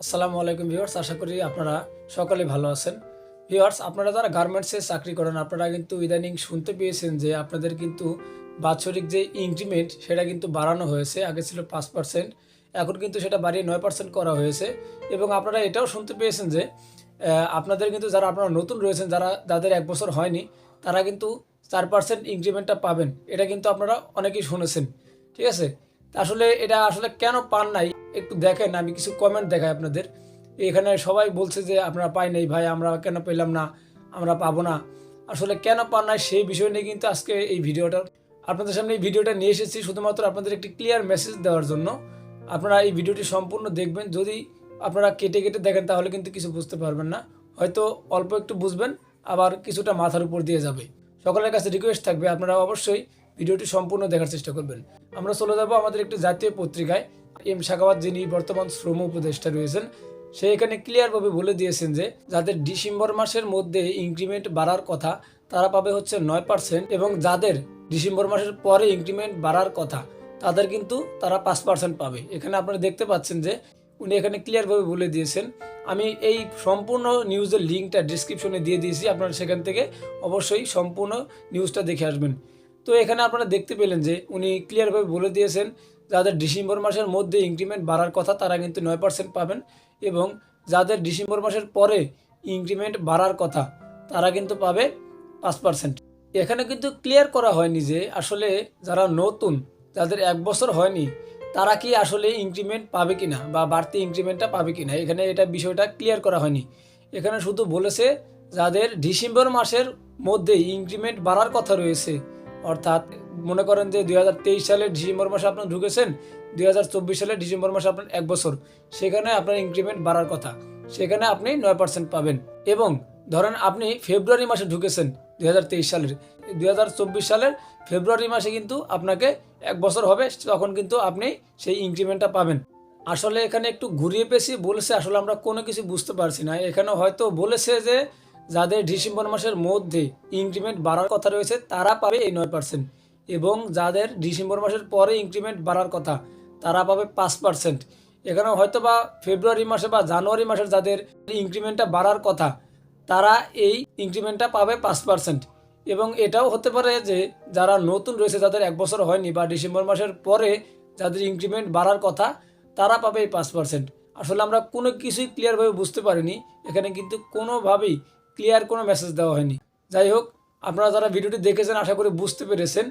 আসসালামু আলাইকুম ভিউয়ার্স, আশা করি আপনারা সকলে ভালো আছেন। ভিউয়ার্স, আপনারা যারা গার্মেন্টসে চাকরি করেন আপনারা কিন্তু ইদানিং শুনতে পেয়েছেন যে আপনাদের কিন্তু বাৎসরিক যে ইনক্রিমেন্ট সেটা কিন্তু বাড়ানো হয়েছে। আগে ছিল 5%, এখন কিন্তু সেটা বাড়িয়ে 9% করা হয়েছে। এবং আপনারা এটাও শুনতে পেয়েছেন যে আপনাদের কিন্তু আপনারা নতুন রয়েছেন, যাদের 1 বছর হয়নি তারা কিন্তু 4% ইনক্রিমেন্টটা পাবেন। এটা কিন্তু আপনারা অনেকেই শুনেছেন, ঠিক আছে? আসলে এটা আসলে কেন পান নাই একটু দেখেন, আমি কিছু কমেন্ট দেখাই আপনাদের। এখানে সবাই বলছে যে আপনারা পাই নাই ভাই, আমরা কেন পেলাম না, আমরা পাবো না। আসলে কেন পান নাই সেই বিষয় নিয়ে কিন্তু আজকে এই ভিডিওটা আপনাদের সামনে নিয়ে এসেছি, শুধুমাত্র আপনাদের একটি ক্লিয়ার মেসেজ দেওয়ার জন্য। আপনারা এই ভিডিওটি সম্পূর্ণ দেখবেন। যদি আপনারা কেটে কেটে দেখেন তাহলে কিন্তু কিছু বুঝতে পারবেন না, হয়তো অল্প একটু বুঝবেন, আবার কিছুটা মাথার উপর দিয়ে যাবে। সকলের কাছে রিকোয়েস্ট থাকবে আপনারা অবশ্যই ভিডিওটি সম্পূর্ণ দেখার চেষ্টা করবেন। আমরা চলে যাব আমাদের একটি জাতীয় পত্রিকায়। এম শাখাওয়াত, যিনি বর্তমান শ্রম উপদেষ্টা রয়েছেন, সে এখানে ক্লিয়ারভাবে বলে দিয়েছেন যে যাদের ডিসেম্বর মাসের মধ্যে ইনক্রিমেন্ট বাড়ার কথা তারা পাবে হচ্ছে 9%, এবং যাদের ডিসেম্বর মাসের পরে ইনক্রিমেন্ট বাড়ার কথা তাদের কিন্তু তারা 5% পাবে। এখানে আপনারা দেখতে পাচ্ছেন যে উনি এখানে ক্লিয়ারভাবে বলে দিয়েছেন। আমি এই সম্পূর্ণ নিউজের লিঙ্কটা ডিসক্রিপশনে দিয়ে দিয়েছি, আপনারা সেখান থেকে অবশ্যই সম্পূর্ণ নিউজটা দেখে আসবেন। তো এখানে আপনারা দেখতে পেলেন যে উনি ক্লিয়ারভাবে বলে দিয়েছেন যাদের ডিসেম্বর মাসের মধ্যে ইনক্রিমেন্ট বাড়ার কথা তারা কিন্তু 9% পাবেন, এবং যাদের ডিসেম্বর মাসের পরে ইনক্রিমেন্ট বাড়ার কথা তারা কিন্তু পাবে 5%। এখানে কিন্তু ক্লিয়ার করা হয়নি যে আসলে যারা নতুন, যাদের 1 বছর হয়নি, তারা কি আসলে ইনক্রিমেন্ট পাবে কিনা বা বাড়তি ইনক্রিমেন্টটা পাবে কিনা, এখানে এটা বিষয়টা ক্লিয়ার করা হয়নি। এখানে শুধু বলেছে যাদের ডিসেম্বর মাসের মধ্যে ইনক্রিমেন্ট বাড়ার কথা রয়েছে, অর্থাৎ মনে করেন যে 2023 সালের ডিসেম্বর মাসে আপনার ঢুকেছেন, 2024 সালের ডিসেম্বর মাসে আপনার 1 বছর, সেখানে আপনার ইনক্রিমেন্ট বাড়ার কথা, সেখানে আপনি 9% পাবেন। এবং ধরেন আপনি ফেব্রুয়ারি মাসে ঢুকেছেন 2023 সালের, 2024 সালের ফেব্রুয়ারি মাসে কিন্তু আপনাকে 1 বছর হবে, তখন কিন্তু আপনি সেই ইনক্রিমেন্টটা পাবেন। আসলে এখানে একটু ঘুরিয়ে পেঁচিয়ে বলেছে, আসলে আমরা কোনো কিছু বুঝতে পারছি না। এখানে হয়তো বলেছে যে যাদের ডিসেম্বর মাসের মধ্যে ইনক্রিমেন্ট বাড়ার কথা রয়েছে তারা পাবে এই 9%, এবং যাদের ডিসেম্বর মাসের পরে ইনক্রিমেন্ট বাড়ার কথা তারা পাবে 5%। এখানে হয়তো বা ফেব্রুয়ারি মাসে বা জানুয়ারি মাসের যাদের ইনক্রিমেন্টটা বাড়ার কথা তারা এই ইনক্রিমেন্টটা পাবে 5%। এবং এটাও হতে পারে যে যারা নতুন রয়েছে, যাদের 1 বছর হয়নি বা ডিসেম্বর মাসের পরে যাদের ইনক্রিমেন্ট বাড়ার কথা তারা পাবে এই 5%। আসলে আমরা কোনো কিছুই ক্লিয়ারভাবে বুঝতে পারিনি, এখানে কিন্তু কোনোভাবেই ক্লিয়ার কোনো মেসেজ দেওয়া হয়নি। যাই হোক, আপনারা যারা ভিডিওটি দেখেছেন আশা করি বুঝতে পেরেছেন,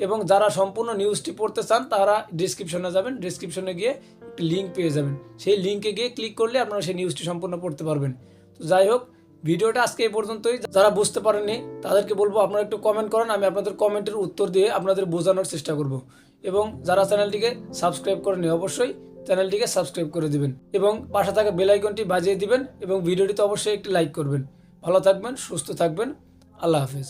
এবং যারা সম্পূর্ণ নিউজটি পড়তে চান তারা ডিসক্রিপশনে যাবেন, ডিসক্রিপশনে গিয়ে একটি লিঙ্ক পেয়ে যাবেন, সেই লিঙ্কে গিয়ে ক্লিক করলে আপনারা সেই নিউজটি সম্পূর্ণ পড়তে পারবেন। তো যাই হোক, ভিডিওটা আজকে এই পর্যন্তই। যারা বুঝতে পারেননি তাদেরকে বলবো আপনারা একটু কমেন্ট করেন, আমি আপনাদের কমেন্টের উত্তর দিয়ে আপনাদের বোঝানোর চেষ্টা করব। এবং যারা চ্যানেলটিকে সাবস্ক্রাইব করেনি অবশ্যই চ্যানেলটিকে সাবস্ক্রাইব করে দিবেন, এবং পাশে থাকা বেল আইকনটি বাজিয়ে দিবেন, এবং ভিডিওটিতে অবশ্যই একটি লাইক করবেন। ভালো থাকবেন, সুস্থ থাকবেন, আল্লাহ হাফেজ।